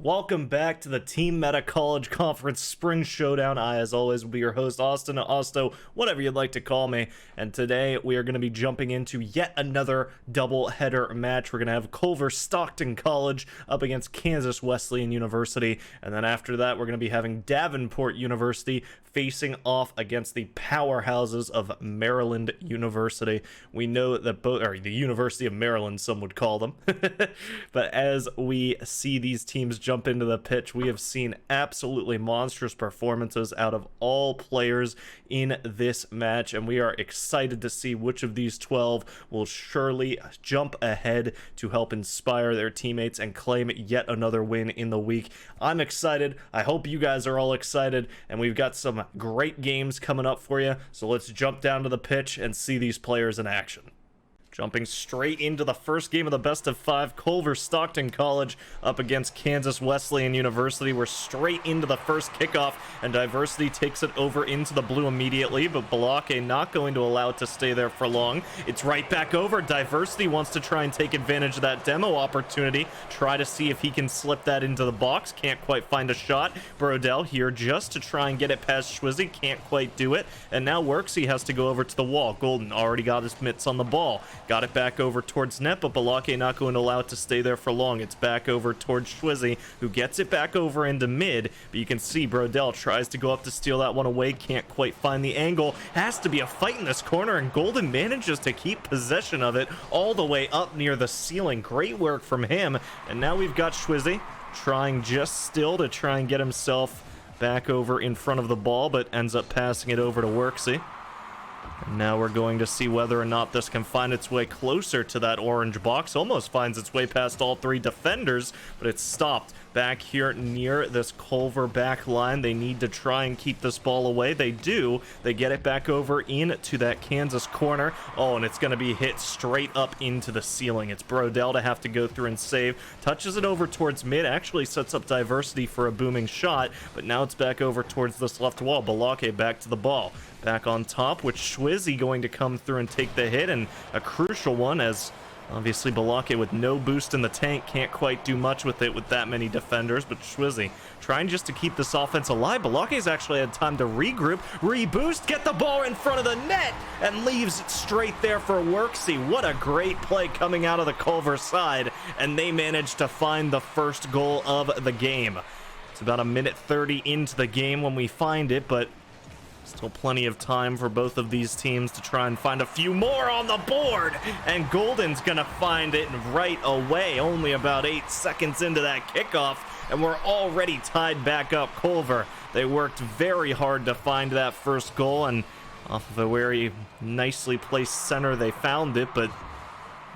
Welcome back to the TeamMETA College Conference Spring Showdown. I, as always, will be your host, Austin, Osto, whatever you'd like to call me. And today we are going to be jumping into yet another double-header match. We're going to have Culver Stockton College up against Kansas Wesleyan University. And then after that, we're going to be having Davenport University facing off against the powerhouses of Maryland University. We know that both, or the University of Maryland, some would call them. But as we see these teams jump into the pitch, we have seen absolutely monstrous performances out of all players in this match, and we are excited to see which of these 12 will surely jump ahead to help inspire their teammates and claim yet another win in the week. I'm excited. I hope you guys are all excited, and we've got some great games coming up for you, so let's jump down to the pitch and see these players in action. Jumping straight into the first game of the best of 5, Culver Stockton College up against Kansas Wesleyan University. We're straight into the first kickoff, and Diversity takes it over into the blue immediately, but Balake not going to allow it to stay there for long. It's right back over. Diversity wants to try and take advantage of that demo opportunity, try to see if he can slip that into the box. Can't quite find a shot. Brodell here just to try and get it past Schwizzy. Can't quite do it, and now Worksy has to go over to the wall. Golden already got his mitts on the ball. Got it back over towards net, but Balake not going to allow it to stay there for long. It's back over towards Schwizzy, who gets it back over into mid, but you can see Brodell tries to go up to steal that one away. Can't quite find the angle. Has to be a fight in this corner, and Golden manages to keep possession of it all the way up near the ceiling. Great work from him, and now we've got Schwizzy trying just still to try and get himself back over in front of the ball, but ends up passing it over to Worksy. And now we're going to see whether or not this can find its way closer to that orange box. Almost finds its way past all three defenders, but it's stopped back here near this Culver back line. They need to try and keep this ball away. They do. They get it back over into that Kansas corner. Oh, and it's going to be hit straight up into the ceiling. It's Brodell to have to go through and save. Touches it over towards mid. Actually sets up Diversity for a booming shot, but now it's back over towards this left wall. Balake back to the ball. Back on top with Schwizzy going to come through and take the hit, and a crucial one, as obviously Balake with no boost in the tank can't quite do much with it with that many defenders, but Schwizzy trying just to keep this offense alive. Balake's actually had time to regroup, reboost, get the ball in front of the net, and leaves it straight there for Worksy. What a great play coming out of the Culver side, and they managed to find the first goal of the game. It's about a minute 30 into the game when we find it, but still plenty of time for both of these teams to try and find a few more on the board, and Golden's gonna find it right away. Only about 8 seconds into that kickoff, and we're already tied back up. Culver, they worked very hard to find that first goal, and off of a very nicely placed center they found it, but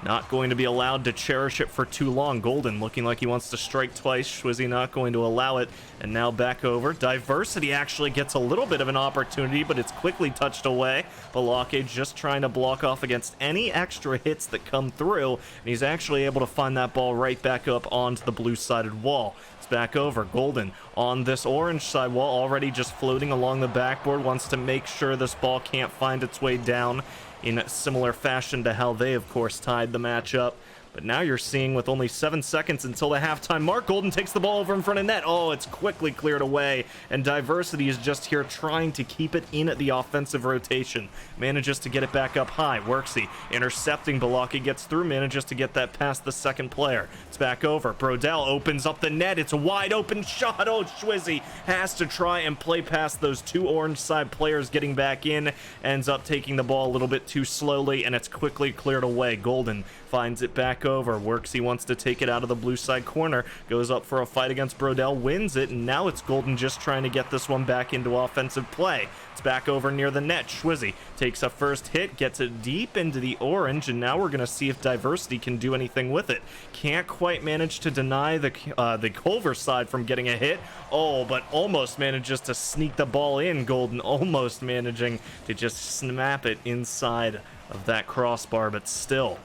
not going to be allowed to cherish it for too long. Golden looking like he wants to strike twice. Schwizzy not going to allow it, and now back over. Diversity actually gets a little bit of an opportunity, but it's quickly touched away. Balake just trying to block off against any extra hits that come through, and he's actually able to find that ball right back up onto the blue-sided wall. It's back over. Golden on this orange side wall, already just floating along the backboard, wants to make sure this ball can't find its way down in a similar fashion to how they, of course, tied the match up. But now you're seeing, with only 7 seconds until the halftime mark, Golden takes the ball over in front of net. Oh, it's quickly cleared away, and Diversity is just here trying to keep it in the offensive rotation. Manages to get it back up high. Worksy intercepting. Balake gets through, manages to get that past the second player. It's back over. Brodell opens up the net. It's a wide open shot. Oh, Schwizzy has to try and play past those two orange side players getting back in. Ends up taking the ball a little bit too slowly, and it's quickly cleared away. Golden finds it back over. Worksy wants to take it out of the blue side corner. Goes up for a fight against Brodell. Wins it, and now it's Golden just trying to get this one back into offensive play. It's back over near the net. Schwizzy takes a first hit, gets it deep into the orange, and now we're going to see if Diversity can do anything with it. Can't quite manage to deny the Culver side from getting a hit. Oh, but almost manages to sneak the ball in. Golden almost managing to just snap it inside of that crossbar, but still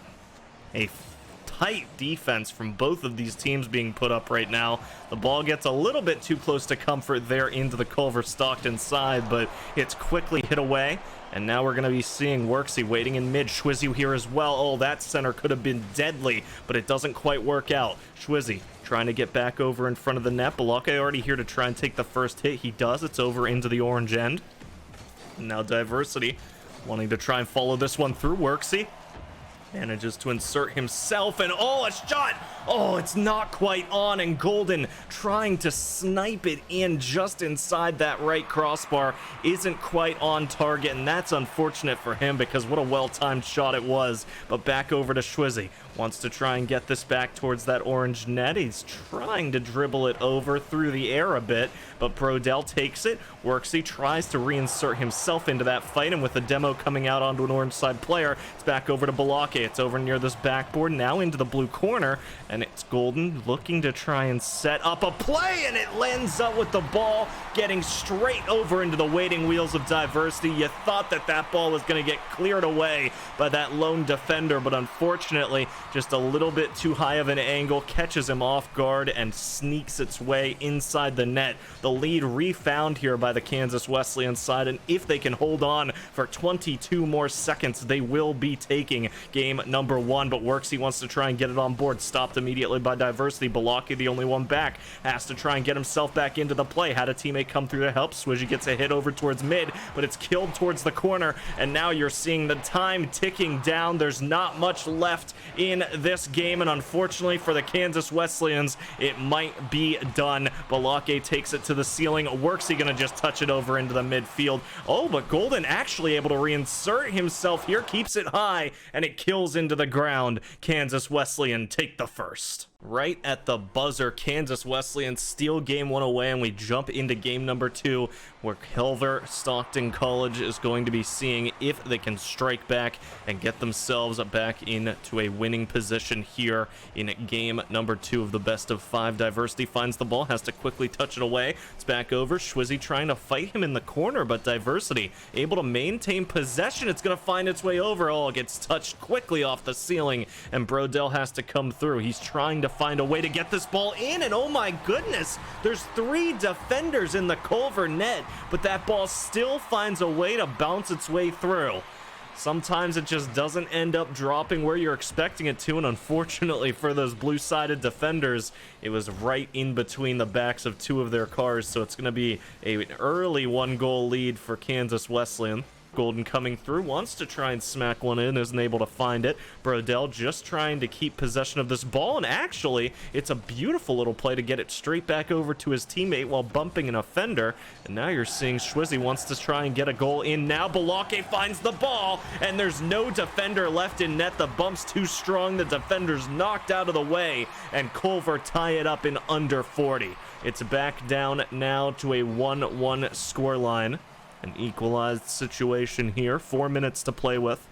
a tight defense from both of these teams being put up right now. The ball gets a little bit too close to comfort there into the Culver Stockton side, but it's quickly hit away. And now we're going to be seeing Worksy waiting in mid. Schwizzy here as well. Oh, that center could have been deadly, but it doesn't quite work out. Schwizzy trying to get back over in front of the net. Balake already here to try and take the first hit. He does. It's over into the orange end. And now Diversity wanting to try and follow this one through. Worksy manages to insert himself, and oh, a shot! Oh, it's not quite on, and Golden trying to snipe it in just inside that right crossbar isn't quite on target, and that's unfortunate for him because what a well-timed shot it was. But back over to Schwizzy. Wants to try and get this back towards that orange net. He's trying to dribble it over through the air a bit, but Brodell takes it. Worksy tries to reinsert himself into that fight, and with the demo coming out onto an orange side player, it's back over to Balake. It's over near this backboard, now into the blue corner, and it's Golden looking to try and set up a play, and it lands up with the ball getting straight over into the waiting wheels of Diversity. You thought that that ball was going to get cleared away by that lone defender, but unfortunately just a little bit too high of an angle, catches him off guard and sneaks its way inside the net. The lead refound here by the Kansas Wesleyan side, and if they can hold on for 22 more seconds, they will be taking game number 1. But Worksy wants to try and get it on board, stopped immediately by Diversity. Balake, the only one back, has to try and get himself back into the play. Had a teammate come through to help. Swizzy gets a hit over towards mid, but it's killed towards the corner, and now you're seeing the time ticking down. There's not much left in this game, and unfortunately for the Kansas Wesleyans, it might be done. Balake takes it to the ceiling. Worksy gonna just touch it over into the midfield. Oh, but Golden actually able to reinsert himself here, keeps it high, and it kills into the ground. Kansas Wesleyan take the first. Right at the buzzer, Kansas Wesleyan steal game 1 away, and we jump into game number 2, where Culver Stockton College is going to be seeing if they can strike back and get themselves back into a winning position here in game number 2 of the best of 5. Diversity finds the ball, has to quickly touch it away. It's back over. Schwizzy trying to fight him in the corner, but Diversity able to maintain possession. It's going to find its way over. Oh, it gets touched quickly off the ceiling, and Brodell has to come through. He's trying to find a way to get this ball in, and oh my goodness, there's 3 defenders in the Culver net, but that ball still finds a way to bounce its way through. Sometimes it just doesn't end up dropping where you're expecting it to, and unfortunately for those blue-sided defenders, it was right in between the backs of 2 of their cars, so it's going to be an early 1-goal lead for Kansas Wesleyan. Golden coming through, wants to try and smack one in, isn't able to find it. Brodell just trying to keep possession of this ball, and actually, it's a beautiful little play to get it straight back over to his teammate while bumping an offender. And now you're seeing Schwizzy wants to try and get a goal in. Now Balake finds the ball, and there's no defender left in net. The bump's too strong, the defender's knocked out of the way, and Culver tie it up in under 40. It's back down now to a 1-1 scoreline. An equalized situation here. 4 minutes to play with.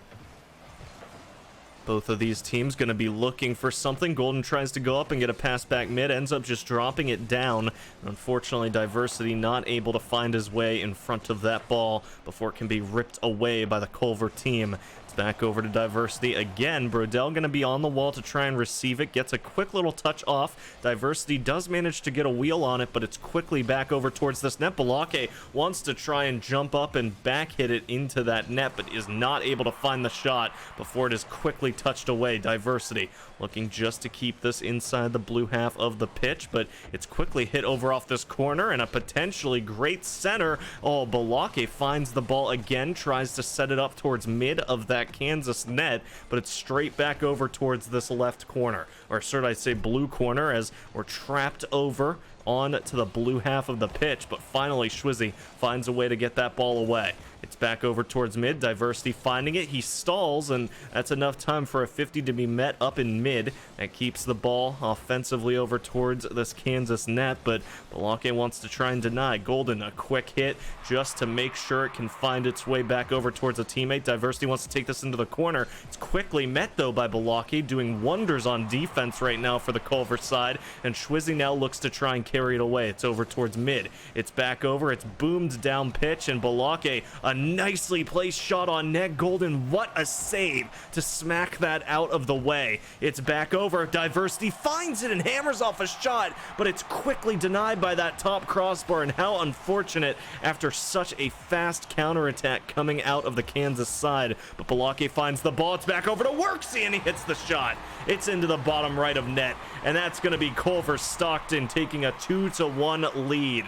Both of these teams going to be looking for something. Golden tries to go up and get a pass back mid, ends up just dropping it down. Unfortunately, Diversity not able to find his way in front of that ball before it can be ripped away by the Culver team. It's back over to Diversity again. Brodell going to be on the wall to try and receive it. Gets a quick little touch off. Diversity does manage to get a wheel on it, but it's quickly back over towards this net. Balake wants to try and jump up and back hit it into that net, but is not able to find the shot before it is quickly touched away. Diversity looking just to keep this inside the blue half of the pitch, but it's quickly hit over off this corner, and a potentially great center. Oh, Balake finds the ball again, tries to set it up towards mid of that Kansas net, but it's straight back over towards this left corner, or should I say blue corner, as we're trapped over on to the blue half of the pitch. But finally Schwizzy finds a way to get that ball away. It's back over towards mid. Diversity finding it. He stalls, and that's enough time for a 50 to be met up in mid. That keeps the ball offensively over towards this Kansas net, but Balake wants to try and deny. Golden, a quick hit just to make sure it can find its way back over towards a teammate. Diversity wants to take this into the corner. It's quickly met, though, by Balake, doing wonders on defense right now for the Culver side, and Schwizzy now looks to try and carry carried away. It's over towards mid. It's back over. It's boomed down pitch, and Balake, a nicely placed shot on net. Golden, what a save to smack that out of the way. It's back over. Diversity finds it and hammers off a shot, but it's quickly denied by that top crossbar, and how unfortunate after such a fast counterattack coming out of the Kansas side. But Balake finds the ball. It's back over to Worksy, and he hits the shot. It's into the bottom right of net, and that's going to be Culver Stockton taking a 2-1 lead.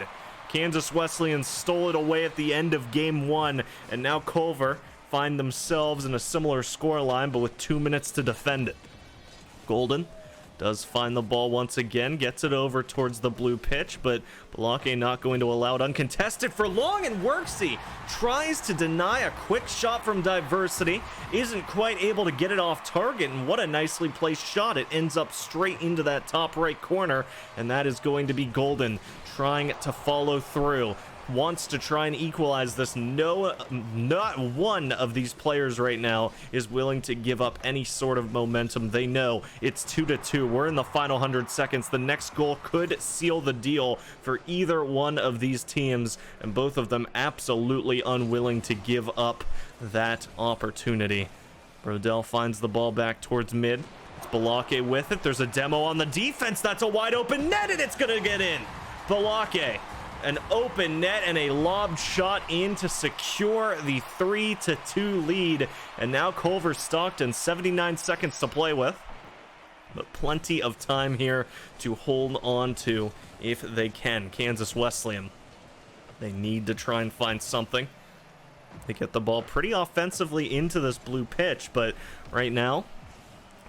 Kansas Wesleyan stole it away at the end of game 1, and now Culver find themselves in a similar scoreline, but with 2 minutes to defend it. Golden does find the ball once again, gets it over towards the blue pitch, but Balake not going to allow it uncontested for long, and Worksy tries to deny a quick shot from Diversity, isn't quite able to get it off target, and what a nicely placed shot. It ends up straight into that top right corner, and that is going to be Golden trying to follow through. Wants to try and equalize this. No, not one of these players right now is willing to give up any sort of momentum. They know it's 2-2. We're in the final 100 seconds. The next goal could seal the deal for either one of these teams, and both of them absolutely unwilling to give up that opportunity. Brodell finds the ball back towards mid. It's Balake with it. There's a demo on the defense. That's a wide open net, and it's gonna get in. Balake, an open net and a lobbed shot in to secure the 3-2 lead. And now Culver Stockton, 79 seconds to play with, but plenty of time here to hold on to if they can. Kansas Wesleyan, they need to try and find something. They get the ball pretty offensively into this blue pitch, but right now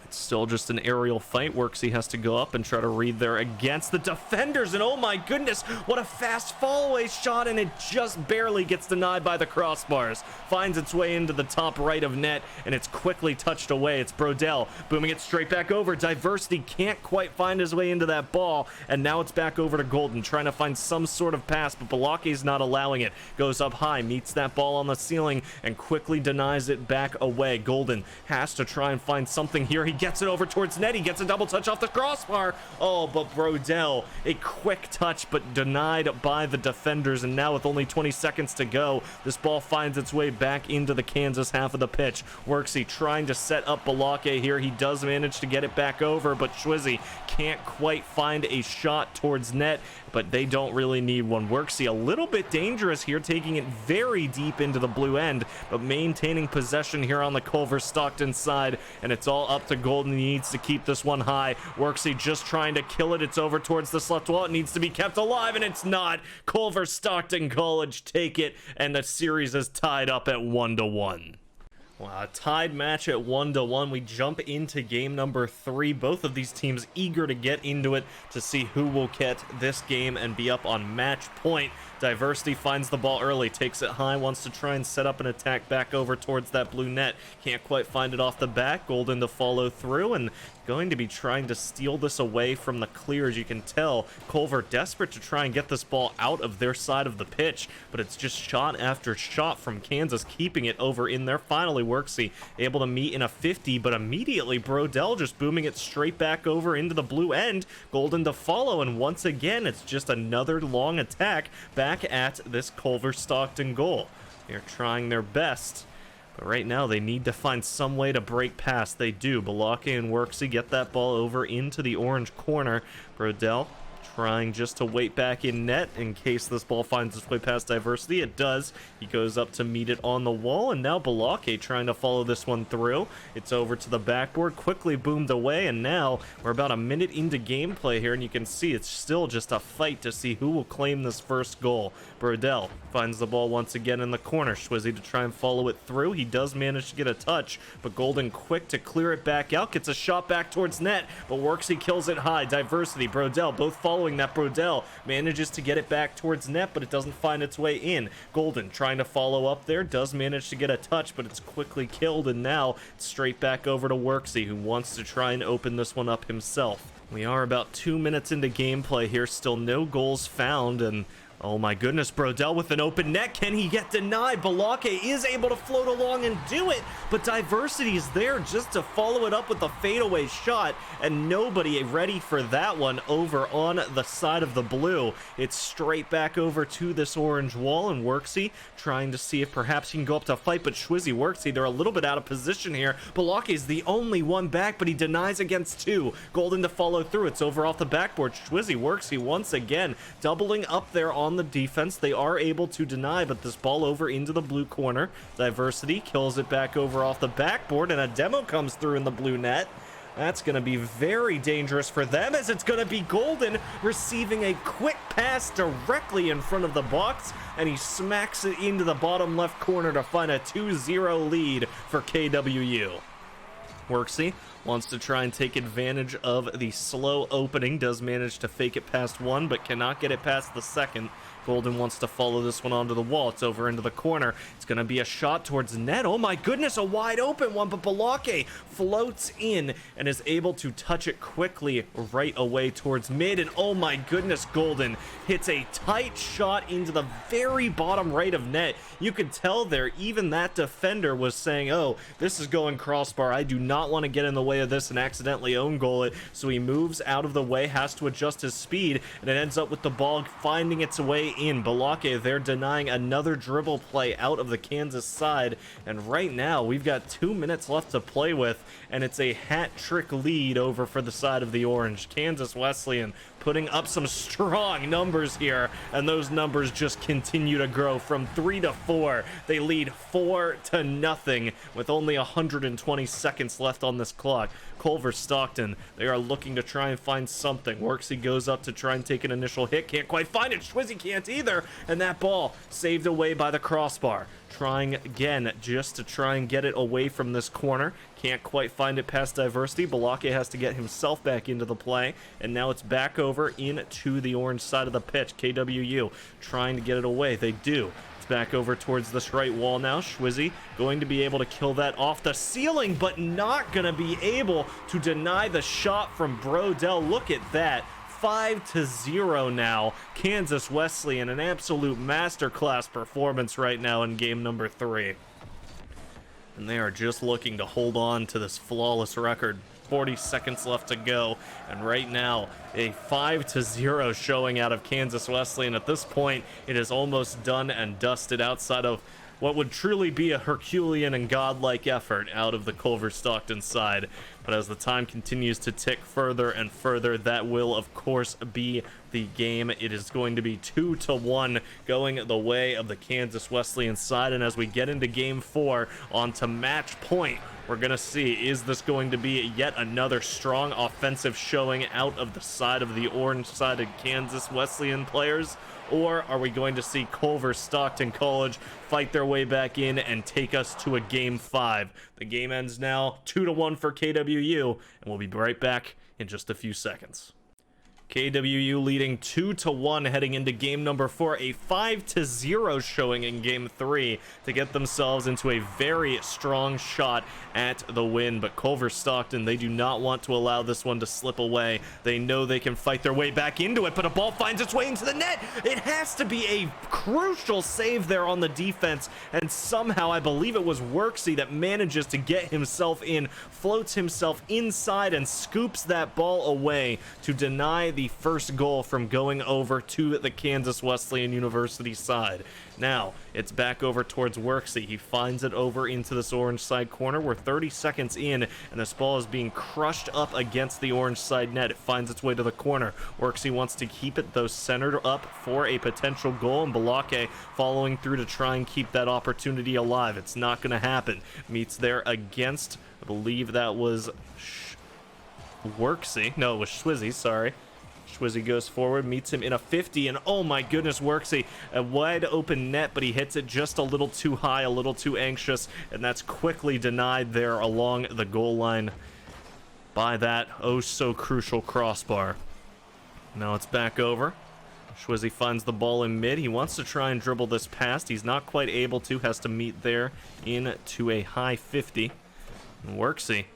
it's still just an aerial fight. Worksy has to go up and try to read there against the defenders, and oh my goodness, what a fast fall-away shot, and it just barely gets denied by the crossbars. Finds its way into the top right of net, and it's quickly touched away. It's Brodell booming it straight back over. Diversity can't quite find his way into that ball, and now it's back over to Golden, trying to find some sort of pass, but Balake's not allowing it. Goes up high, meets that ball on the ceiling, and quickly denies it back away. Golden has to try and find something here. He gets it over towards net. He gets a double touch off the crossbar. Oh, but Brodell, a quick touch, but denied by the defenders. And now with only 20 seconds to go, this ball finds its way back into the Kansas half of the pitch. Worksy trying to set up Balake here. He does manage to get it back over, but Schwizzy can't quite find a shot towards net, but they don't really need one. Worksy a little bit dangerous here, taking it very deep into the blue end, but maintaining possession here on the Culver Stockton side, and it's all up to Golden. He needs to keep this one high. Worksy just trying to kill it. It's over towards this left wall. It needs to be kept alive, and it's not. Culver Stockton College take it, and the series is tied up at 1-1. Wow, a tied match at 1-1. We jump into game number 3. Both of these teams eager to get into it to see who will get this game and be up on match point. Diversity finds the ball early, takes it high, wants to try and set up an attack back over towards that blue net. Can't quite find it off the bat. Golden to follow through, and going to be trying to steal this away from the clear. As you can tell, Culver desperate to try and get this ball out of their side of the pitch, but it's just shot after shot from Kansas, keeping it over in there. Finally, Worksy able to meet in a 50, but immediately Brodell just booming it straight back over into the blue end. Golden to follow, and once again, it's just another long attack back at this Culver Stockton goal. They're trying their best, but right now they need to find some way to break past. They do. Balake and Worksy get that ball over into the orange corner. Brodell trying just to wait back in net in case this ball finds its way past Diversity. It does. He goes up to meet it on the wall, and now Balake trying to follow this one through. It's over to the backboard, quickly boomed away, and now we're about a minute into gameplay here, and you can see it's still just a fight to see who will claim this first goal. Brodell finds the ball once again in the corner. Schwizzy to try and follow it through. He does manage to get a touch, but Golden quick to clear it back out. Gets a shot back towards net, but Worksy kills it high. Diversity, Brodell, both following that. Brodell manages to get it back towards net, but it doesn't find its way in. Golden trying to follow up there, does manage to get a touch, but it's quickly killed, and now it's straight back over to Worksy, who wants to try and open this one up himself. We are about 2 minutes into gameplay here, still no goals found, and Oh my goodness, Brodell with an open net. Can he get denied? Balake is able to float along and do it, but Diversity is there just to follow it up with a fadeaway shot, and nobody ready for that one over on the side of the blue. It's straight back over to this orange wall, and Worksy trying to see if perhaps he can go up to fight, but Schwizzy, Worksy, they're a little bit out of position here. Balake is the only one back, but he denies against two. Golden to follow through. It's over off the backboard. Schwizzy, Worksy once again doubling up there on the defense. They are able to deny, but this ball over into the blue corner. Diversity kills it back over off the backboard, and a demo comes through in the blue net. That's going to be very dangerous for them, as it's going to be Golden receiving a quick pass directly in front of the box, and he smacks it into the bottom left corner to find a 2-0 lead for KWU. Worksy wants to try and take advantage of the slow opening, does manage to fake it past one, but cannot get it past the second. Golden wants to follow this one onto the wall. It's over into the corner. It's going to be a shot towards net. Oh my goodness, a wide open one, but Balake floats in and is able to touch it quickly right away towards mid. And oh my goodness, Golden hits a tight shot into the very bottom right of net. You could tell there, even that defender was saying, oh, this is going crossbar. I do not want to get in the way of this and accidentally own goal it. So he moves out of the way, has to adjust his speed, and it ends up with the ball finding its way in. Balake, they're denying another dribble play out of the Kansas side, and right now we've got 2 minutes left to play with, and it's a hat trick lead over for the side of the orange. Kansas Wesleyan putting up some strong numbers here, and those numbers just continue to grow from 3 to 4. They lead 4-0 with only 120 seconds left on this clock. Culver Stockton, they are looking to try and find something. Worksy goes up to try and take an initial hit, can't quite find it. Schwizzy can't either, and that ball saved away by the crossbar. Trying again just to try and get it away from this corner. Can't quite find it past Diversity. Balake has to get himself back into the play, and now it's back over into the orange side of the pitch. KWU trying to get it away. They do. It's back over towards this right wall now. Schwizzy going to be able to kill that off the ceiling, but not going to be able to deny the shot from Brodell. Look at that. 5-0 now. Kansas Wesleyan, an absolute masterclass performance right now in game number 3. And they are just looking to hold on to this flawless record. 40 seconds left to go, and right now a 5-0 showing out of Kansas Wesleyan. At this point, it is almost done and dusted outside of what would truly be a Herculean and godlike effort out of the Culver Stockton side. But as the time continues to tick further and further, that will of course be the game. It is going to be 2-1 going the way of the Kansas Wesleyan side, and as we get into game 4 on to match point, we're gonna see, is this going to be yet another strong offensive showing out of the side of the orange-sided Kansas Wesleyan players, or are we going to see Culver Stockton College fight their way back in and take us to a game 5? The game ends now 2-1 for KWU, and we'll be right back in just a few seconds. KWU leading 2-1 heading into game number 4, a 5-0 showing in game 3 to get themselves into a very strong shot at the win. But Culver Stockton, they do not want to allow this one to slip away. They know they can fight their way back into it, but a ball finds its way into the net. It has to be a crucial save there on the defense, and somehow I believe it was Worksy that manages to get himself in, floats himself inside, and scoops that ball away to deny the first goal from going over to the Kansas Wesleyan University side. Now it's back over towards Worksy. He finds it over into this orange side corner. We're 30 seconds in, and this ball is being crushed up against the orange side net. It finds its way to the corner. Worksy wants to keep it though centered up for a potential goal, and Balake following through to try and keep that opportunity alive. It's not going to happen. Meets there against, I believe that was Worksy. No, it was Schwizzy, sorry. Schwizzy goes forward, meets him in a 50, and oh my goodness, Worksy, a wide open net, but he hits it just a little too high, a little too anxious, and that's quickly denied there along the goal line by that oh so crucial crossbar. Now it's back over. Schwizzy finds the ball in mid. He wants to try and dribble this past. He's not quite able to, has to meet there into a high 50. And Worksy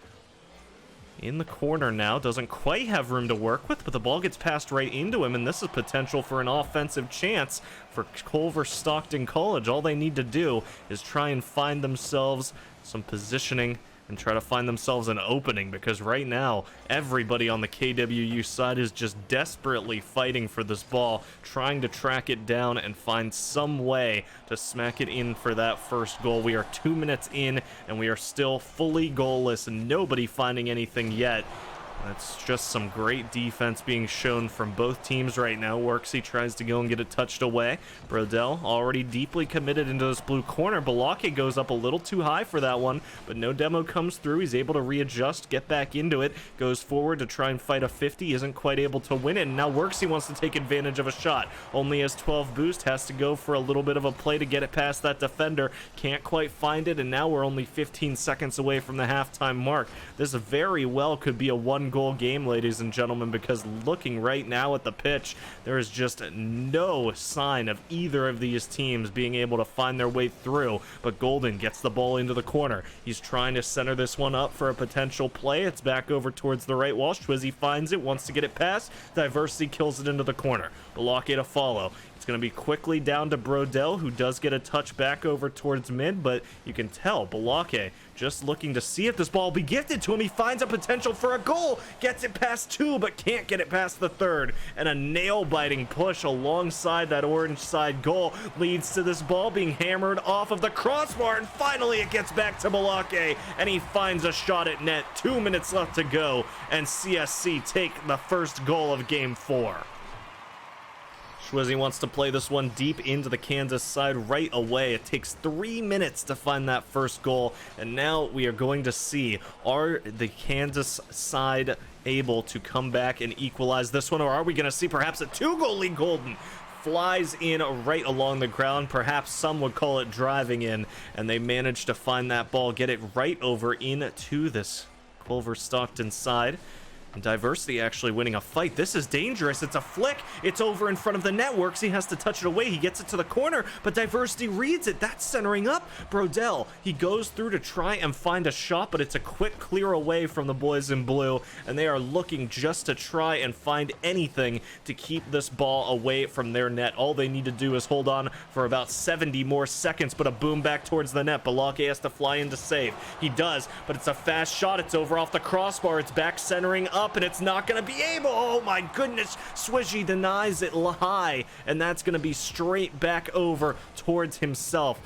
in the corner now, doesn't quite have room to work with, but the ball gets passed right into him, and this is potential for an offensive chance for Culver Stockton College. All they need to do is try and find themselves some positioning and try to find themselves an opening, because right now everybody on the KWU side is just desperately fighting for this ball, trying to track it down and find some way to smack it in for that first goal. We are 2 minutes in and we are still fully goalless and nobody finding anything yet. That's just some great defense being shown from both teams right now. Worksy tries to go and get it touched away. Brodell already deeply committed into this blue corner. Balake goes up a little too high for that one, but no demo comes through. He's able to readjust, get back into it, goes forward to try and fight a 50, isn't quite able to win it, and now Worksy wants to take advantage of a shot. Only has 12 boost, has to go for a little bit of a play to get it past that defender. Can't quite find it, and now we're only 15 seconds away from the halftime mark. This very well could be a one-goal game, ladies and gentlemen, because looking right now at the pitch, there is just no sign of either of these teams being able to find their way through. But Golden gets the ball into the corner. He's trying to center this one up for a potential play. It's back over towards the right wall. Schwizzy finds it, wants to get it past. Diversity kills it into the corner. Balake to follow. It's going to be quickly down to Brodell, who does get a touch back over towards mid, but you can tell Balake just looking to see if this ball will be gifted to him. He finds a potential for a goal, gets it past two, but can't get it past the third. And a nail-biting push alongside that orange side goal leads to this ball being hammered off of the crossbar, and finally it gets back to Balake, and he finds a shot at net. 2 minutes left to go, and CSC take the first goal of Game 4. Schwizzy wants to play this one deep into the Kansas side right away. It takes 3 minutes to find that first goal, and now we are going to see, are the Kansas side able to come back and equalize this one, or are we going to see perhaps a two-goal lead? Golden flies in right along the ground. Perhaps some would call it driving in, and they manage to find that ball, get it right over into this Culver Stockton side. Diversity actually winning a fight. This is dangerous. It's a flick. It's over in front of the networks. He has to touch it away. He gets it to the corner, but Diversity reads it. That's centering up. Brodell, he goes through to try and find a shot, but it's a quick clear away from the boys in blue, and they are looking just to try and find anything to keep this ball away from their net. All they need to do is hold on for about 70 more seconds, but a boom back towards the net. Balake has to fly in to save. He does, but it's a fast shot. It's over off the crossbar. It's back centering up, and it's not going to be able. Oh my goodness. Swishy denies it high, and that's going to be straight back over towards himself.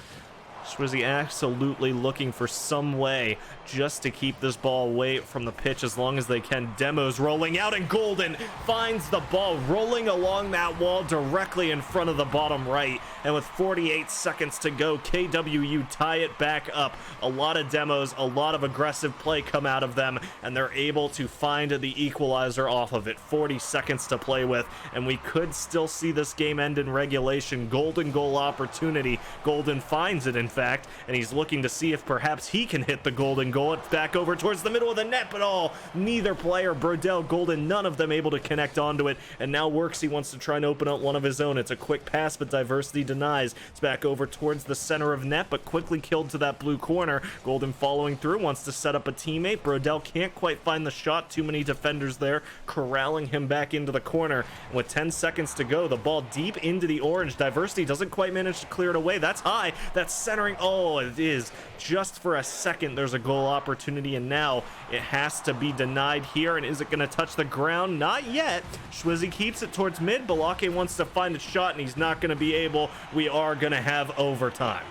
Swizzy absolutely looking for some way just to keep this ball away from the pitch as long as they can. Demos rolling out, and Golden finds the ball rolling along that wall directly in front of the bottom right. And with 48 seconds to go, KWU tie it back up. A lot of demos, a lot of aggressive play come out of them, and they're able to find the equalizer off of it. 40 seconds to play with, and we could still see this game end in regulation. Golden goal opportunity. Golden finds it, in fact, and he's looking to see if perhaps he can hit the golden goal. It's back over towards the middle of the net, but neither player, Brodell, Golden, none of them able to connect onto it. And now Worksy wants to try and open up one of his own. It's a quick pass, but Diversity denies. It's back over towards the center of net, but quickly killed to that blue corner. Golden following through, wants to set up a teammate. Brodell can't quite find the shot. Too many defenders there, corralling him back into the corner. And with 10 seconds to go, the ball deep into the orange. Diversity doesn't quite manage to clear it away. That's high. That's centering. Oh, it is. Just for a second, there's a goal opportunity, and now it has to be denied here. And is it going to touch the ground? Not yet. Schwizzy keeps it towards mid. Balake wants to find a shot, and he's not going to be able. We are going to have overtime.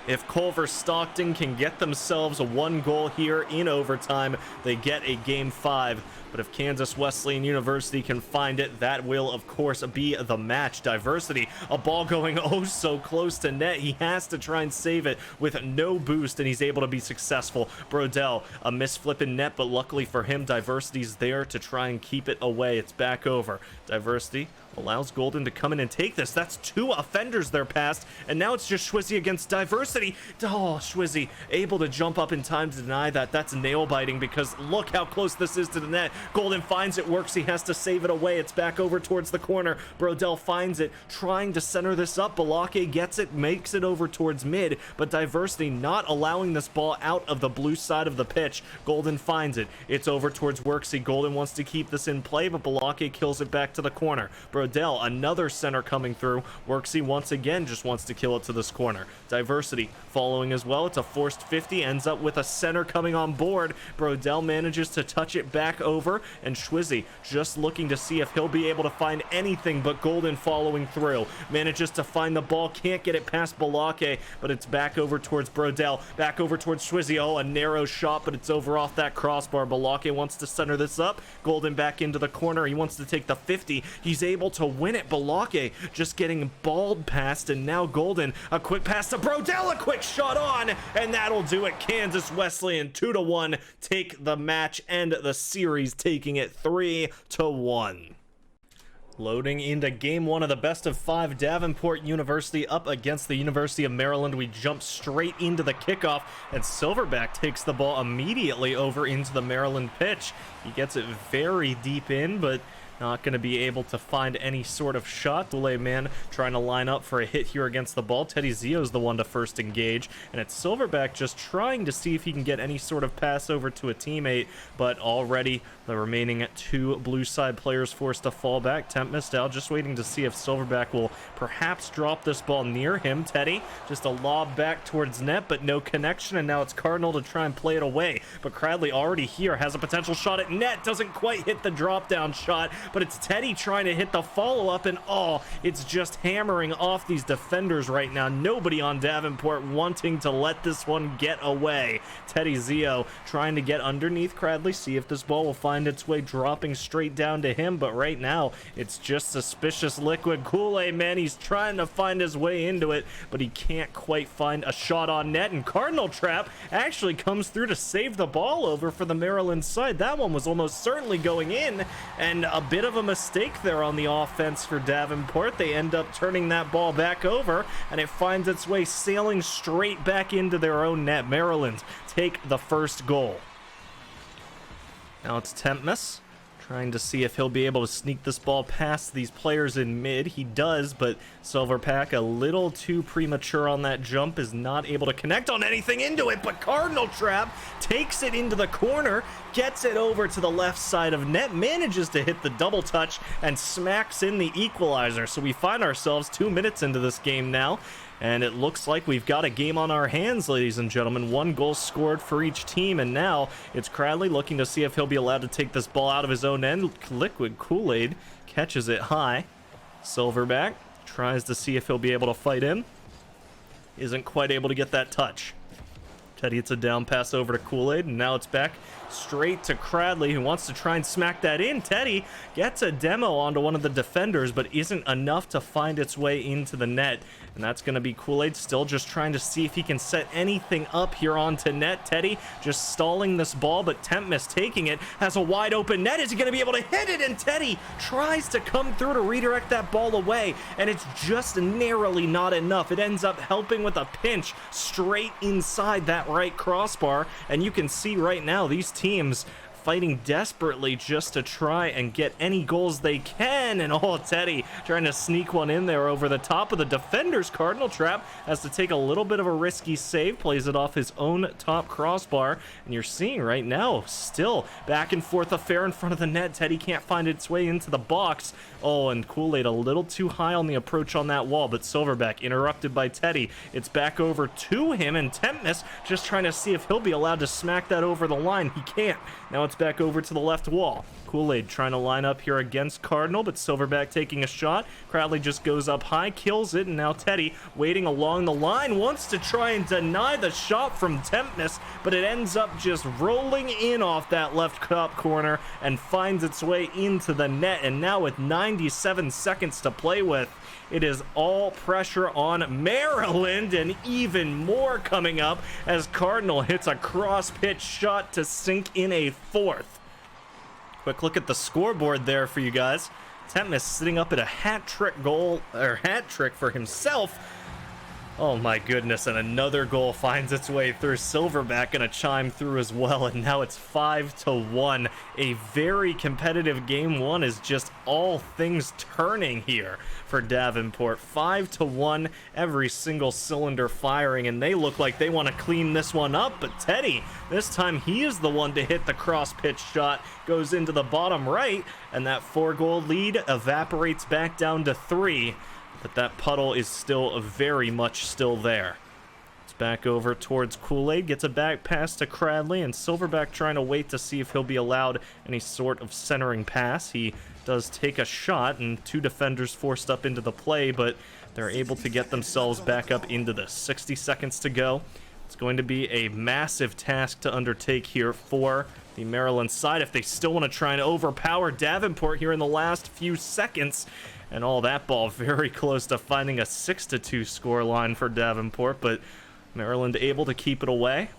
If Culver Stockton can get themselves a one goal here in overtime, they get a Game 5. But if Kansas Wesleyan University can find it, that will, of course, be the match. Diversity, a ball going oh so close to net. He has to try and save it with no boost, and he's able to be successful. Brodell, a misflip in net, but luckily for him, Diversity's there to try and keep it away. It's back over. Diversity allows Golden to come in and take this. That's 2 offenders there past, and now it's just Schwizzy against Diversity. Oh, Schwizzy able to jump up in time to deny that. That's nail biting, because look how close this is to the net. Golden finds it, works, he has to save it away. It's back over towards the corner. Brodell finds it, trying to center this up. Balake gets it, makes it over towards mid, but Diversity not allowing this ball out of the blue side of the pitch. Golden finds it. It's over towards Worksy. Golden wants to keep this in play, but Balake kills it back to the corner. Brodell, another center coming through. Worksy once again just wants to kill it to this corner. Diversity following as well. It's a forced 50, ends up with a center coming on board. Brodell manages to touch it back over, and Schwizzy just looking to see if he'll be able to find anything, but Golden following through. Manages to find the ball, can't get it past Balake, but it's back over towards Brodell, back over towards Schwizzy. Oh, a narrow shot, but it's over off that crossbar. Balake wants to center this up. Golden back into the corner. He wants to take the 50. He's able to win it. Balake just getting balled past, and now Golden, a quick pass to Brodell, a quick shot on, and that'll do it. Kansas Wesleyan 2-1 take the match and the series, taking it 3-1. Loading into game 1 of the best of 5, Davenport University up against the University of Maryland. We jump straight into the kickoff, and Silverback takes the ball immediately over into the Maryland pitch. He gets it very deep in, but not going to be able to find any sort of shot. Dule man trying to line up for a hit here against the ball. Teddy Zio's the one to first engage, and it's Silverback just trying to see if he can get any sort of pass over to a teammate, but already the remaining 2 blue side players forced to fall back. Tempest out, just waiting to see if Silverback will perhaps drop this ball near him. Teddy just a lob back towards net, but no connection, and now it's Cardinal to try and play it away, but Cradley already here has a potential shot at net, doesn't quite hit the drop down shot, but it's Teddy trying to hit the follow-up, and oh, it's just hammering off these defenders right now. Nobody on Davenport wanting to let this one get away. Teddy Zio trying to get underneath Cradley, see if this ball will find its way dropping straight down to him, but right now it's just suspicious liquid. Kool-Aid man, he's trying to find his way into it, but he can't quite find a shot on net, and Cardinal Trap actually comes through to save the ball over for the Maryland side. That one was almost certainly going in, and a bit of a mistake there on the offense for Davenport. They end up turning that ball back over, and it finds its way sailing straight back into their own net. Maryland take the first goal. Now it's Tempmus trying to see if he'll be able to sneak this ball past these players in mid. He does, but Silverback a little too premature on that jump, is not able to connect on anything into it, but Cardinal Trap takes it into the corner, gets it over to the left side of net, manages to hit the double touch, and smacks in the equalizer. So we find ourselves 2 minutes into this game now, and it looks like we've got a game on our hands, ladies and gentlemen. 1 goal scored for each team, and now it's Cradley looking to see if he'll be allowed to take this ball out of his own end. Liquid Kool-Aid catches it high. Silverback tries to see if he'll be able to fight in. Isn't quite able to get that touch. Teddy hits a down pass over to Kool-Aid, and now it's back straight to Cradley, who wants to try and smack that in. Teddy gets a demo onto one of the defenders, but isn't enough to find its way into the net. And that's going to be Kool-Aid still just trying to see if he can set anything up here onto net. Teddy just stalling this ball, but Tempmus taking it, has a wide open net. Is he going to be able to hit it? And Teddy tries to come through to redirect that ball away, and it's just narrowly not enough. It ends up helping with a pinch straight inside that right crossbar, and you can see right now these teams fighting desperately just to try and get any goals they can. And oh, Teddy trying to sneak one in there over the top of the defenders. Cardinal Trap has to take a little bit of a risky save, plays it off his own top crossbar, and you're seeing right now still back and forth affair in front of the net. Teddy can't find its way into the box. Oh, and Kool-Aid a little too high on the approach on that wall, but Silverback interrupted by Teddy. It's back over to him, and Tempmus just trying to see if he'll be allowed to smack that over the line. He can't. Now it's back over to the left wall. Kool-Aid trying to line up here against Cardinal, but Silverback taking a shot. Cradley just goes up high, kills it, and now Teddy waiting along the line, wants to try and deny the shot from Tempmus, but it ends up just rolling in off that left top corner and finds its way into the net. And now with 97 seconds to play with, it is all pressure on Maryland, and even more coming up as Cardinal hits a cross-pitch shot to sink in a 4th. Quick look at the scoreboard there for you guys. TeamMETA sitting up at a hat trick goal, or hat trick for himself. Oh my goodness, and another goal finds its way through. Silverback gonna chime through as well, and now it's 5-1. A very competitive game one is just all things turning here for Davenport. 5-1, every single cylinder firing, and they look like they want to clean this one up, but Teddy, this time he is the one to hit the cross-pitch shot, goes into the bottom right, and that 4-goal lead evaporates back down to 3. But that puddle is still very much still there. It's back over towards Kool-Aid, gets a back pass to Cradley, and Silverback trying to wait to see if he'll be allowed any sort of centering pass. He does take a shot, and 2 defenders forced up into the play, but they're able to get themselves back up into this. 60 seconds to go. It's going to be a massive task to undertake here for the Maryland side if they still want to try and overpower Davenport here in the last few seconds. And all that ball very close to finding a 6-2 score line for Davenport, but Maryland able to keep it away.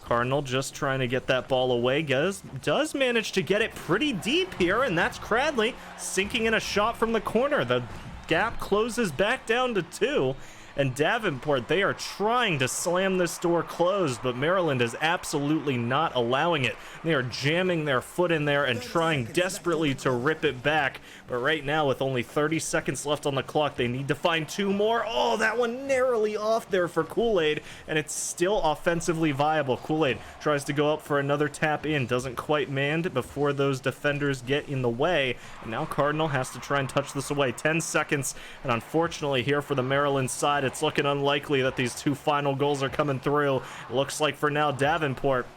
Cardinal just trying to get that ball away. Does manage to get it pretty deep here, and that's Cradley sinking in a shot from the corner. The gap closes back down to 2. And Davenport, they are trying to slam this door closed, but Maryland is absolutely not allowing it. They are jamming their foot in there and trying desperately to rip it back. But right now, with only 30 seconds left on the clock, they need to find 2 more. Oh, that one narrowly off there for Kool-Aid, and it's still offensively viable. Kool-Aid tries to go up for another tap in, doesn't quite manned before those defenders get in the way. And now Cardinal has to try and touch this away. 10 seconds, and unfortunately here for the Maryland side, it's looking unlikely that these 2 final goals are coming through. It looks like for now Davenport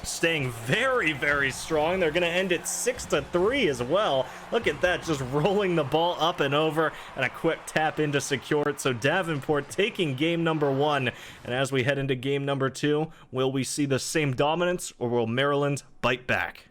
staying very, very strong. They're going to end it 6-3 as well. Look at that, just rolling the ball up and over, and a quick tap in to secure it. So Davenport taking game number 1. And as we head into game number 2, will we see the same dominance, or will Maryland bite back?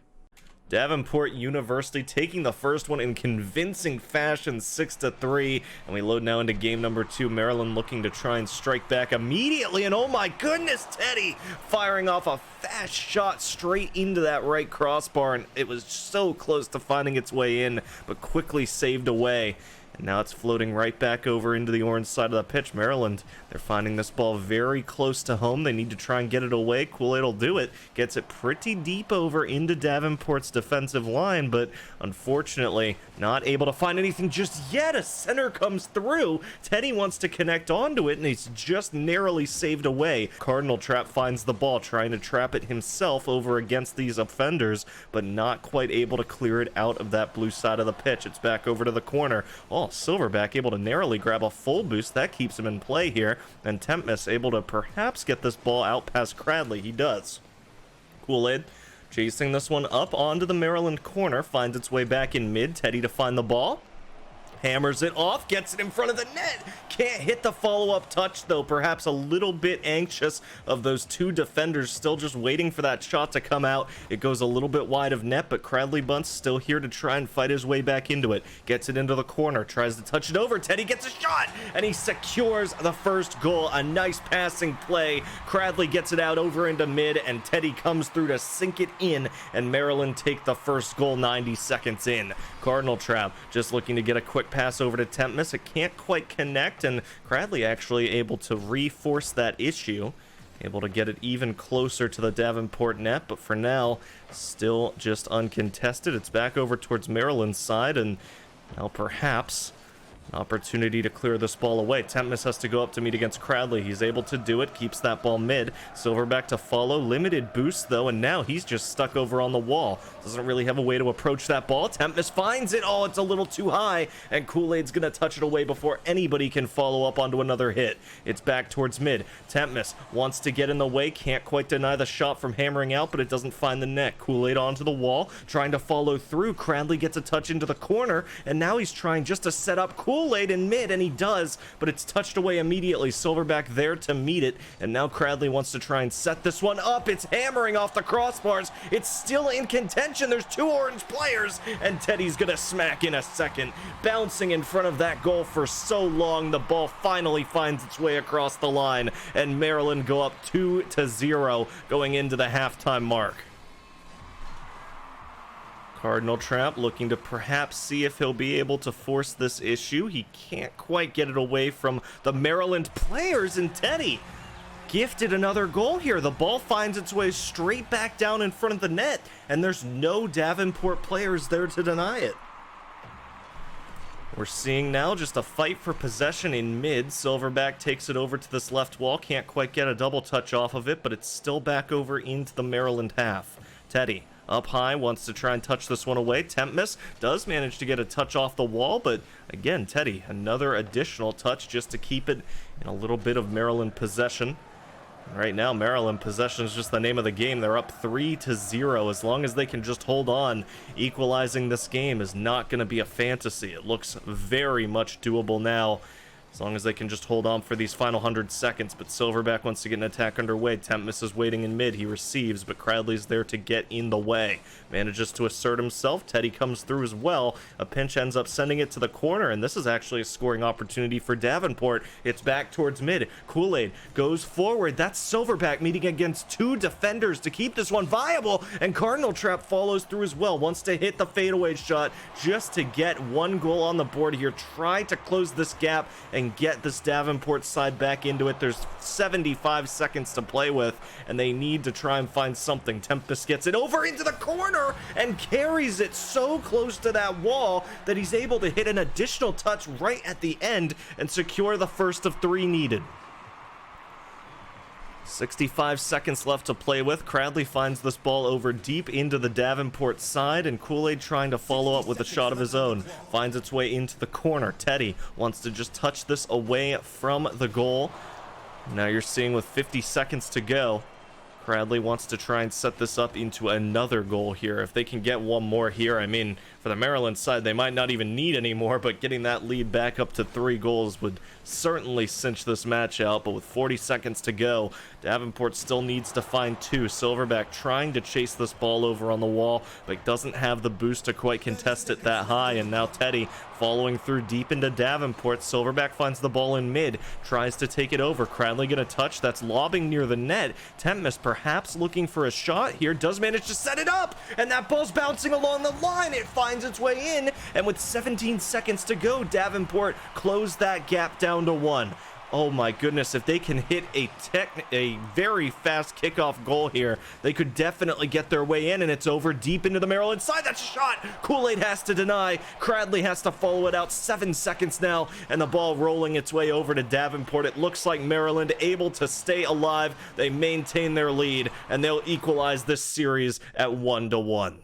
Davenport University taking the first one in convincing fashion, 6-3, and we load now into game number 2. Maryland looking to try and strike back immediately, and oh my goodness, Teddy firing off a fast shot straight into that right crossbar, and it was so close to finding its way in, but quickly saved away. And now it's floating right back over into the orange side of the pitch. Maryland, they're finding this ball very close to home. They need to try and get it away. Kool-Aid will do it. Gets it pretty deep over into Davenport's defensive line, but unfortunately not able to find anything just yet. A center comes through. Teddy wants to connect onto it, and he's just narrowly saved away. Cardinal Trap finds the ball, trying to trap it himself over against these offenders, but not quite able to clear it out of that blue side of the pitch. It's back over to the corner. Oh, Silverback able to narrowly grab a full boost. That keeps him in play here. And TeamMETA able to perhaps get this ball out past Cradley. He does. Kool-Aid chasing this one up onto the Maryland corner. Finds its way back in mid. Teddy to find the ball. Hammers it off, gets it in front of the net. Can't hit the follow-up touch, though. Perhaps a little bit anxious of those 2 defenders still just waiting for that shot to come out. It goes a little bit wide of net, but Cradley Bunt's still here to try and fight his way back into it. Gets it into the corner, tries to touch it over. Teddy gets a shot, and he secures the first goal. A nice passing play. Cradley gets it out over into mid, and Teddy comes through to sink it in, and Maryland take the first goal 90 seconds in. Cardinal Trap just looking to get a quick pass over to TeamMETA. It can't quite connect, and Cradley actually able to reforce that issue, able to get it even closer to the Davenport net, but for now still just uncontested. It's back over towards Maryland's side, and now perhaps an opportunity to clear this ball away. TeamMETA has to go up to meet against Cradley. He's able to do it, keeps that ball mid. Silverback to follow, limited boost though, and now he's just stuck over on the wall. Doesn't really have a way to approach that ball. TeamMETA finds it. Oh, it's a little too high, and Kool-Aid's gonna touch it away before anybody can follow up onto another hit. It's back towards mid. TeamMETA wants to get in the way, can't quite deny the shot from hammering out, but it doesn't find the net. Kool-Aid onto the wall, trying to follow through. Cradley gets a touch into the corner, and now he's trying just to set up Kool-Aid in mid, and he does, but it's touched away immediately. Silverback there to meet it, and now Cradley wants to try and set this one up. It's hammering off the crossbars. It's still in contention. There's 2 orange players, and Teddy's gonna smack in a second. Bouncing in front of that goal for so long, the ball finally finds its way across the line, and Maryland go up 2-0 going into the halftime mark. Cardinal Trap looking to perhaps see if he'll be able to force this issue. He can't quite get it away from the Maryland players, and Teddy gifted another goal here. The ball finds its way straight back down in front of the net, and there's no Davenport players there to deny it. We're seeing now just a fight for possession in mid. Silverback takes it over to this left wall. Can't quite get a double touch off of it, but it's still back over into the Maryland half. Teddy up high, wants to try and touch this one away. TeamMETA does manage to get a touch off the wall, but again, Teddy, another additional touch just to keep it in a little bit of Maryland possession. Right now, Maryland possession is just the name of the game. They're up 3-0. As long as they can just hold on, equalizing this game is not going to be a fantasy. It looks very much doable now, as long as they can just hold on for these final 100 seconds. But Silverback wants to get an attack underway. TeamMETA is waiting in mid. He receives, but Cradley's there to get in the way. Manages to assert himself. Teddy comes through as well. A pinch ends up sending it to the corner, and this is actually a scoring opportunity for Davenport. It's back towards mid. Kool-Aid goes forward. That's Silverback meeting against two defenders to keep this one viable, and Cardinal Trap follows through as well. Wants to hit the fadeaway shot just to get one goal on the board here. Try to close this gap and get this Davenport side back into it. There's 75 seconds to play with, and they need to try and find something. TeamMETA gets it over into the corner and carries it so close to that wall that he's able to hit an additional touch right at the end and secure the first of three needed. 65 seconds left to play with. Cradley finds this ball over deep into the Davenport side, and Kool-Aid trying to follow up with a shot of his own. Finds its way into the corner. Teddy wants to just touch this away from the goal. Now you're seeing with 50 seconds to go, Cradley wants to try and set this up into another goal here. If they can get one more here, I mean, for the Maryland side, they might not even need any more, but getting that lead back up to 3 goals would certainly cinch this match out. But with 40 seconds to go, Davenport still needs to find 2. Silverback trying to chase this ball over on the wall, but doesn't have the boost to quite contest it that high. And now Teddy following through deep into Davenport. Silverback finds the ball in mid, tries to take it over. Cradley gonna touch, that's lobbing near the net. TeamMETA perhaps looking for a shot here, does manage to set it up, and that ball's bouncing along the line. It finds its way in, and with 17 seconds to go, Davenport closed that gap down to 1. Oh my goodness, if they can hit a very fast kickoff goal here, they could definitely get their way in, and it's over deep into the Maryland side. That's a shot. Kool-Aid has to deny. Cradley has to follow it out. 7 seconds now, and the ball rolling its way over to Davenport. It looks like Maryland able to stay alive. They maintain their lead, and they'll equalize this series at 1-1.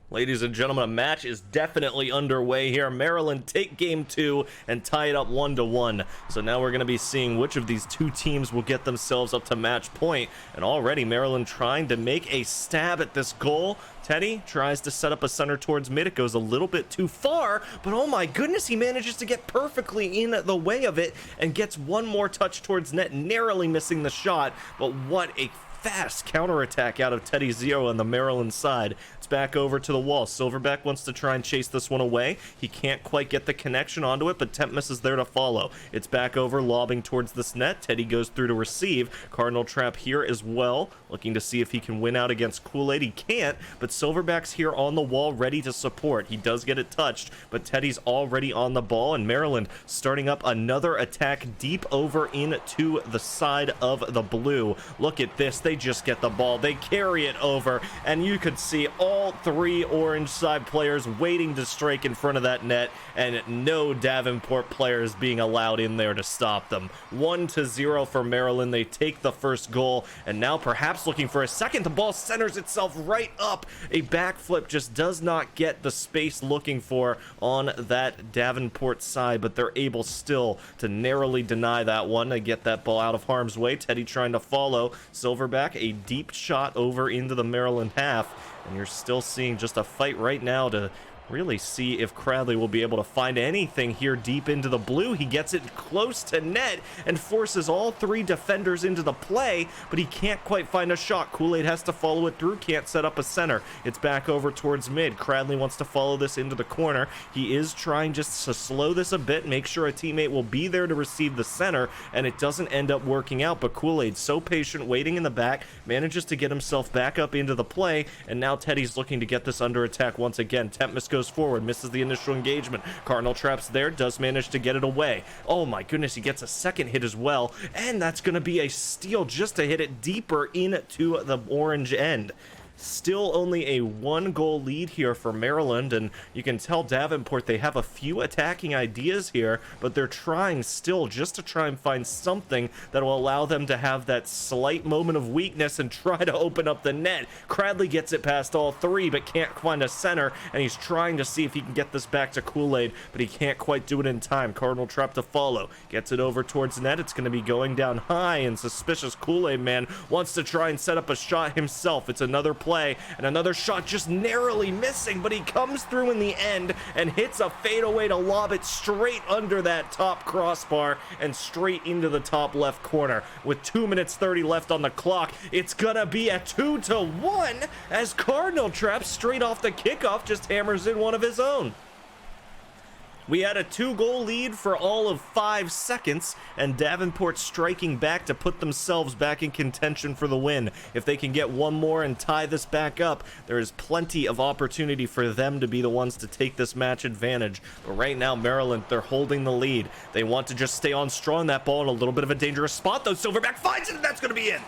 Ladies and gentlemen, a match is definitely underway here. Maryland take game 2 and tie it up 1-1. So now we're going to be seeing which of these two teams will get themselves up to match point. And already Maryland trying to make a stab at this goal. Teddy tries to set up a center towards mid. It goes a little bit too far, but oh my goodness, he manages to get perfectly in the way of it and gets one more touch towards net, narrowly missing the shot. But what a fast counterattack out of Teddy Zero on the Maryland side. It's back over to the wall. Silverback wants to try and chase this one away. He can't quite get the connection onto it, but TeamMETA is there to follow. It's back over, lobbing towards this net. Teddy goes through to receive. Cardinal Trap here as well, looking to see if he can win out against Kool-Aid. He can't, but Silverback's here on the wall, ready to support. He does get it touched, but Teddy's already on the ball, and Maryland starting up another attack deep over into the side of the blue. Look at this. They just get the ball, they carry it over, and you could see all 3 orange side players waiting to strike in front of that net, and no Davenport players being allowed in there to stop them. 1-0 for Maryland. They take the first goal, and now perhaps looking for a second. The ball centers itself right up. A backflip just does not get the space looking for on that Davenport side, but they're able still to narrowly deny that one. They get that ball out of harm's way. Teddy trying to follow. Silverback, a deep shot over into the Maryland half, and you're still seeing just a fight right now to really see if Cradley will be able to find anything here deep into the blue. He gets it close to net and forces all three defenders into the play, but he can't quite find a shot. Kool-Aid has to follow it through, can't set up a center. It's back over towards mid. Cradley wants to follow this into the corner. He is trying just to slow this a bit, make sure a teammate will be there to receive the center, and it doesn't end up working out, but Kool-Aid, so patient, waiting in the back, manages to get himself back up into the play, and now Teddy's looking to get this under attack once again. TeamMETA goes forward, misses the initial engagement. Cardinal Trap's there, does manage to get it away. Oh my goodness, he gets a second hit as well, and that's going to be a steal just to hit it deeper into the orange end. Still only a 1-goal lead here for Maryland, and you can tell Davenport, they have a few attacking ideas here, but they're trying still just to try and find something that will allow them to have that slight moment of weakness and try to open up the net. Cradley gets it past all three, but can't find a center, and he's trying to see if he can get this back to Kool-Aid, but he can't quite do it in time. Cardinal Trap to follow, gets it over towards net. It's going to be going down high, and suspicious Kool-Aid man wants to try and set up a shot himself. It's another play, and another shot just narrowly missing, but he comes through in the end and hits a fadeaway to lob it straight under that top crossbar and straight into the top left corner. With 2 minutes 30 left on the clock, it's gonna be a 2-1 as Cardinal Trap, straight off the kickoff, just hammers in one of his own. We had a 2-goal lead for all of 5 seconds, and Davenport striking back to put themselves back in contention for the win. If they can get one more and tie this back up, there is plenty of opportunity for them to be the ones to take this match advantage. But right now, Maryland, they're holding the lead. They want to just stay on strong. That ball in a little bit of a dangerous spot, though. Silverback finds it, and that's going to be in.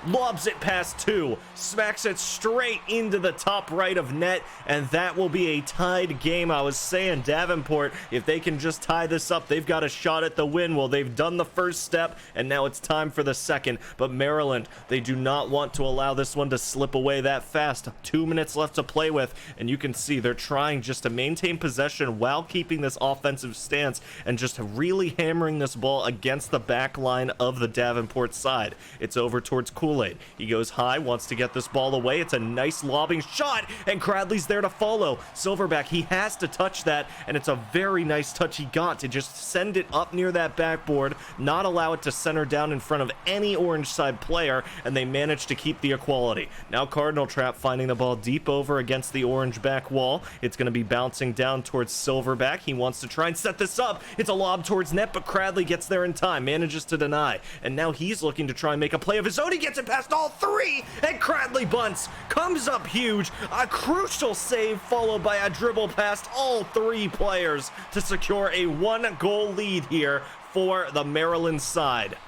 Lobs it past two, smacks it straight into the top right of net, and that will be a tied game. I was saying, Davenport, if they can just tie this up, they've got a shot at the win. Well, they've done the first step, and now it's time for the second. But Maryland, they do not want to allow this one to slip away that fast. 2 minutes left to play with, and you can see they're trying just to maintain possession while keeping this offensive stance and just really hammering this ball against the back line of the Davenport side. It's over towards Kool-Aid. He goes high, wants to get this ball away. It's a nice lobbing shot, and Cradley's there to follow. Silverback, he has to touch that, and it's a very nice touch he got to just send it up near that backboard, not allow it to center down in front of any orange side player, and they managed to keep the equality. Now Cardinal Trap finding the ball deep over against the orange back wall. It's going to be bouncing down towards Silverback. He wants to try and set this up. It's a lob towards net, but Cradley gets there in time, manages to deny, and now he's looking to try and make a play of his own. He gets it past all three, and Cradley bunts, comes up huge, a crucial save followed by a dribble past all three players to secure a 1-goal lead here for the Maryland side.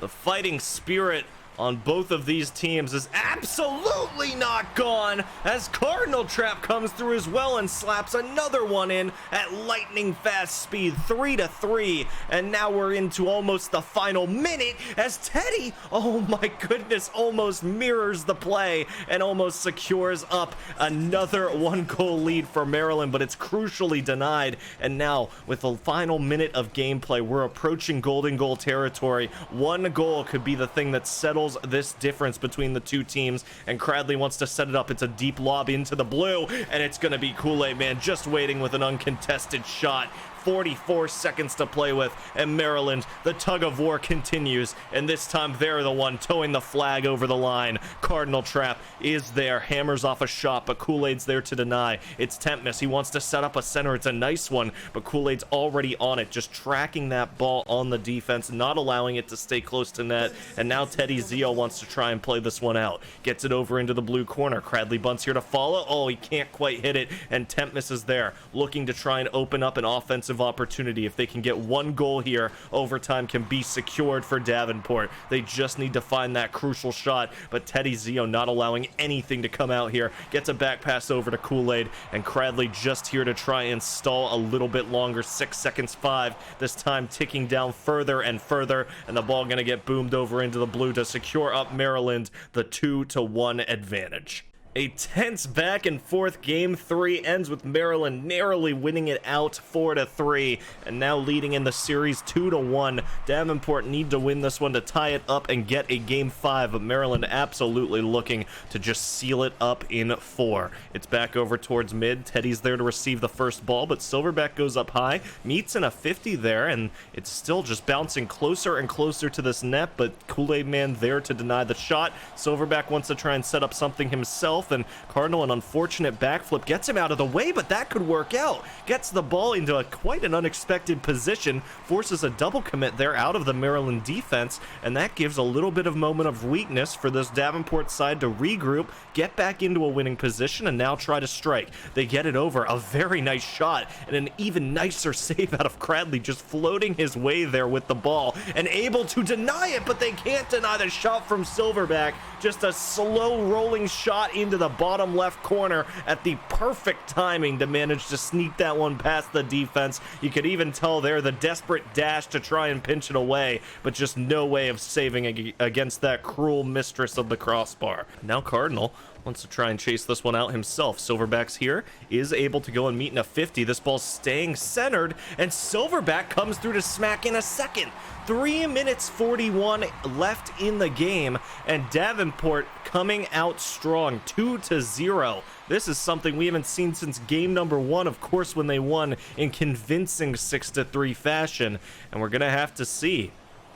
The fighting spirit on both of these teams is absolutely not gone as Cardinal Trap comes through as well and slaps another one in at lightning fast speed. 3-3, and now we're into almost the final minute as Teddy, oh my goodness, almost mirrors the play and almost secures up another 1-goal lead for Maryland, but it's crucially denied. And now with the final minute of gameplay, we're approaching golden goal territory. 1 goal could be the thing that settles this difference between the two teams, and Cradley wants to set it up. It's a deep lob into the blue, and it's gonna be Kool-Aid man just waiting with an uncontested shot. 44 seconds to play with, and Maryland, the tug of war continues, and this time they're the one towing the flag over the line. Cardinal Trap is there, hammers off a shot, but Kool-Aid's there to deny. It's TeamMETA, he wants to set up a center. It's a nice one, but Kool-Aid's already on it, just tracking that ball on the defense, not allowing it to stay close to net, and now Teddy Zio wants to try and play this one out. Gets it over into the blue corner. Cradley bunts here to follow. Oh, he can't quite hit it, and TeamMETA is there, looking to try and open up an offensive opportunity. If they can get 1 goal here, overtime can be secured for Davenport. They just need to find that crucial shot, but Teddy Zio not allowing anything to come out here. Gets a back pass over to Kool-Aid, and Cradley just here to try and stall a little bit longer. 6 seconds 5, this time ticking down further and further, and the ball gonna get boomed over into the blue to secure up Maryland the 2-1 advantage. A tense back and forth. Game 3 ends with Maryland narrowly winning it out 4-3 and now leading in the series 2-1. Davenport need to win this one to tie it up and get a game 5, but Maryland absolutely looking to just seal it up in 4. It's back over towards mid. Teddy's there to receive the first ball, but Silverback goes up high, meets in a 50 there, and it's still just bouncing closer and closer to this net, but Kool-Aid Man there to deny the shot. Silverback wants to try and set up something himself, and Cardinal, an unfortunate backflip, gets him out of the way, but that could work out. Gets the ball into quite an unexpected position, forces a double commit there out of the Maryland defense, and that gives a little bit of moment of weakness for this Davenport side to regroup, get back into a winning position, and now try to strike. They get it over. A very nice shot, and an even nicer save out of Cradley, just floating his way there with the ball, and able to deny it, but they can't deny the shot from Silverback. Just a slow rolling shot into the bottom left corner at the perfect timing to manage to sneak that one past the defense. You could even tell there the desperate dash to try and pinch it away, but just no way of saving against that cruel mistress of the crossbar. Now Cardinal wants to try and chase this one out himself. Silverback's here, is able to go and meet in a 50. This ball's staying centered, and Silverback comes through to smack in a second. 3 minutes 41 left in the game, and Davenport coming out strong, 2-0. This is something we haven't seen since game number 1, of course, when they won in convincing 6-3 fashion. And we're gonna have to see,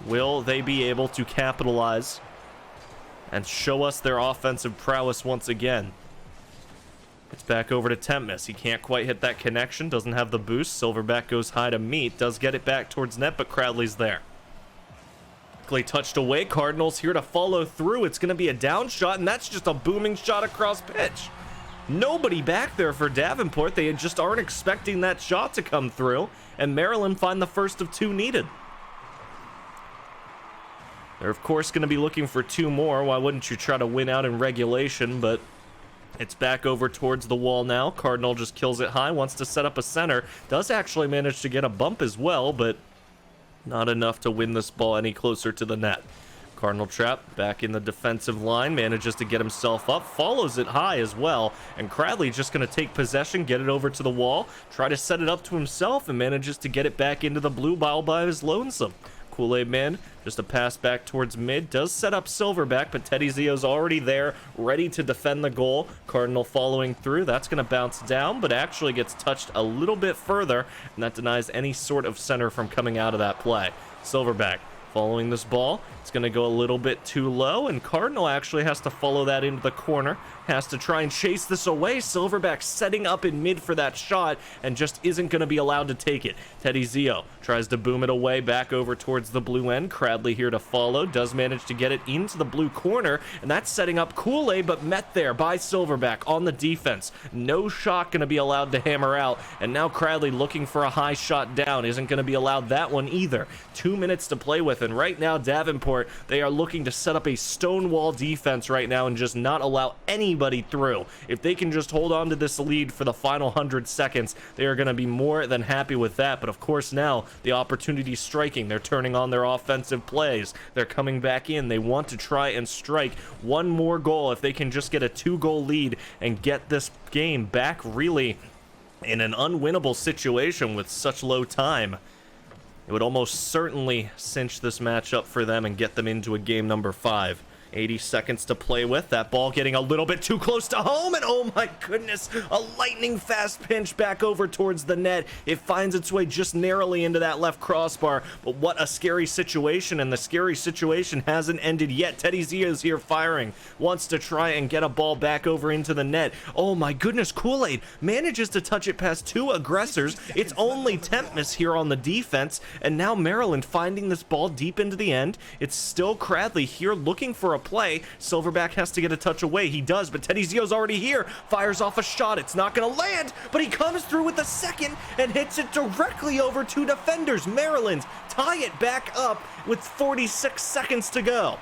will they be able to capitalize and show us their offensive prowess once again? It's back over to TeamMETA. He can't quite hit that connection, doesn't have the boost. Silverback goes high to meet, does get it back towards net, but Cradley's there. Clay touched away. Cardinals here to follow through. It's going to be a down shot, and that's just a booming shot across pitch. Nobody back there for Davenport. They just aren't expecting that shot to come through, and Maryland find the first of 2 needed. They're, of course, going to be looking for 2 more. Why wouldn't you try to win out in regulation? But it's back over towards the wall now. Cardinal just kills it high, wants to set up a center. Does actually manage to get a bump as well, but not enough to win this ball any closer to the net. Cardinal trap back in the defensive line, manages to get himself up, follows it high as well, and Cradley just going to take possession, get it over to the wall, try to set it up to himself, and manages to get it back into the blue ball by his lonesome. Kool-Aid Man, just a pass back towards mid, does set up Silverback, but Teddy Zio's already there, ready to defend the goal. Cardinal following through, that's going to bounce down, but actually gets touched a little bit further, and that denies any sort of center from coming out of that play. Silverback following this ball, it's going to go a little bit too low, and Cardinal actually has to follow that into the corner, has to try and chase this away. Silverback setting up in mid for that shot and just isn't going to be allowed to take it. Teddy Zio tries to boom it away back over towards the blue end. Cradley here to follow, does manage to get it into the blue corner, and that's setting up Kool-Aid, but met there by Silverback on the defense. No shot going to be allowed to hammer out, and now Cradley looking for a high shot down, isn't going to be allowed that one either. 2 minutes to play with, and right now Davenport, they are looking to set up a stonewall defense right now and just not allow anybody through. If they can just hold on to this lead for the final 100 seconds, they are going to be more than happy with that. But of course now the opportunity striking, they're turning on their offensive plays, they're coming back in, they want to try and strike one more goal. If they can just get a 2-goal lead and get this game back really in an unwinnable situation with such low time, it would almost certainly cinch this matchup for them and get them into a game number 5. 80 seconds to play with. That ball getting a little bit too close to home, and oh my goodness, a lightning fast pinch back over towards the net. It finds its way just narrowly into that left crossbar, but what a scary situation, and the scary situation hasn't ended yet. Teddy Zia is here firing, wants to try and get a ball back over into the net. Oh my goodness, Kool-Aid manages to touch it past 2 aggressors. It's only TeamMETA here on the defense, and now Maryland finding this ball deep into the end. It's still Cradley here looking for a play. Silverback has to get a touch away. He does, but Teddy Zio's already here. Fires off a shot. It's not going to land, but he comes through with a second and hits it directly over 2 defenders. Maryland tie it back up with 46 seconds to go.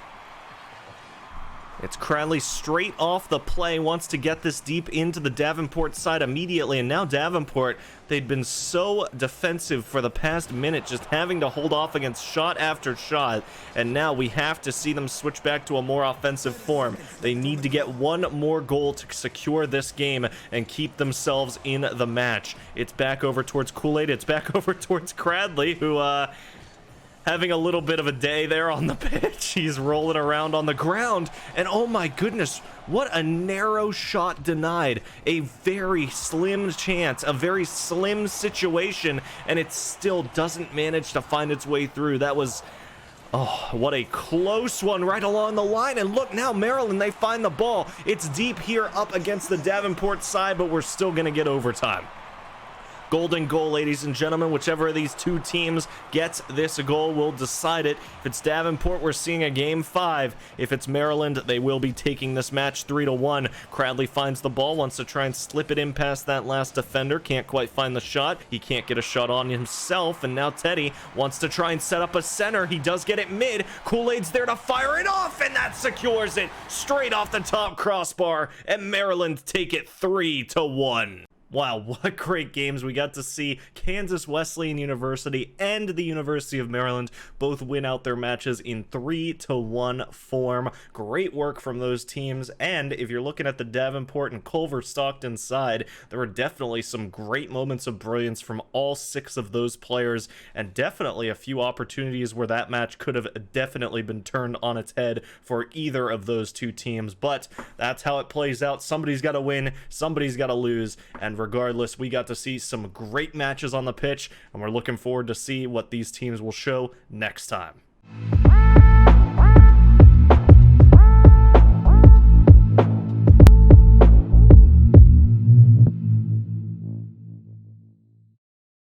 It's Cradley straight off the play, wants to get this deep into the Davenport side immediately, and now Davenport, they'd been so defensive for the past minute, just having to hold off against shot after shot, and now we have to see them switch back to a more offensive form. They need to get one more goal to secure this game and keep themselves in the match. It's back over towards Kool-Aid, it's back over towards Cradley, who, having a little bit of a day there on the pitch. He's rolling around on the ground, and oh my goodness, what a narrow shot denied. A very slim chance, a very slim situation, and it still doesn't manage to find its way through. That was, oh, what a close one right along the line. And look now, Maryland, they find the ball. It's deep here up against the Davenport side, but we're still gonna get overtime. Golden goal, ladies and gentlemen. Whichever of these two teams gets this goal will decide it. If it's Davenport, we're seeing a game 5. If it's Maryland, they will be taking this match 3-1. Cradley finds the ball, wants to try and slip it in past that last defender. Can't quite find the shot. He can't get a shot on himself, and now Teddy wants to try and set up a center. He does get it mid. Kool-Aid's there to fire it off, and that secures it straight off the top crossbar, and Maryland take it 3-1. Wow, what great games we got to see. Kansas Wesleyan University and the University of Maryland both win out their matches in 3-1 form. Great work from those teams, and if you're looking at the Davenport and Culver Stockton side, there were definitely some great moments of brilliance from all 6 of those players, and definitely a few opportunities where that match could have definitely been turned on its head for either of those two teams, but that's how it plays out. Somebody's got to win, somebody's got to lose, and regardless, we got to see some great matches on the pitch, and we're looking forward to see what these teams will show next time.